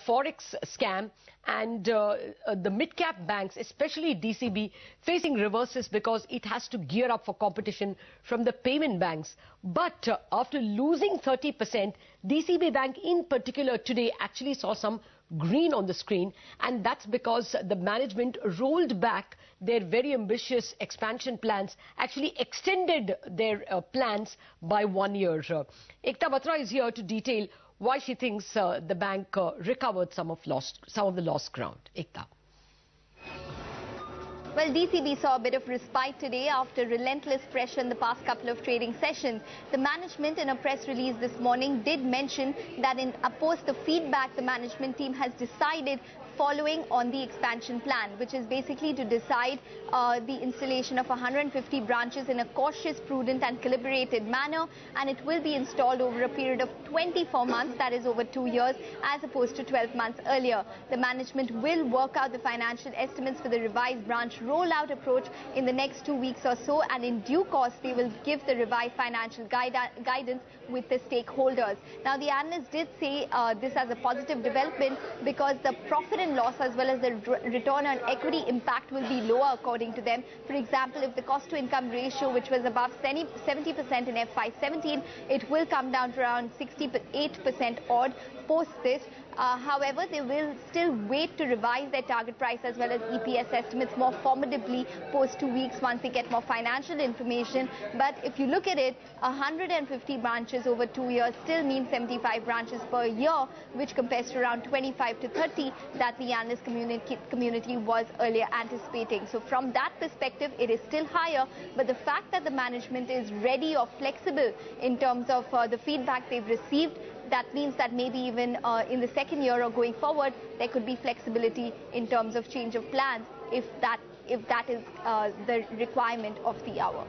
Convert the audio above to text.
forex scam, and the mid-cap banks, especially DCB, facing reverses because it has to gear up for competition from the payment banks. But after losing 30%, DCB Bank in particular today actually saw some green on the screen, and that's because the management rolled back their very ambitious expansion plans, actually extended their plans by 1 year. Ekta Batra is here to detail why she thinks the bank recovered some of the lost ground. Ekta. Well, DCB saw a bit of respite today after relentless pressure in the past couple of trading sessions. The management, in a press release this morning, did mention that in post the feedback, the management team has decided following on the expansion plan, which is basically to decide the installation of 150 branches in a cautious, prudent and calibrated manner, and it will be installed over a period of 24 months, that is over 2 years, as opposed to 12 months earlier. The management will work out the financial estimates for the revised branch rollout approach in the next 2 weeks or so, and in due course they will give the revised financial guidance with the stakeholders. Now, the analysts did say this as a positive development because the profit and loss as well as the return on equity impact will be lower according to them. For example, if the cost to income ratio, which was above 70% in FY17, it will come down to around 68% odd post this. However, they will still wait to revise their target price as well as EPS estimates more formidably post 2 weeks once they get more financial information. But if you look at it, 150 branches over 2 years still means 75 branches per year, which compares to around 25 to 30 that the analyst community was earlier anticipating. So from that perspective, it is still higher, but the fact that the management is ready or flexible in terms of the feedback they've received, that means that maybe even in the second year or going forward, there could be flexibility in terms of change of plans if that is the requirement of the hour.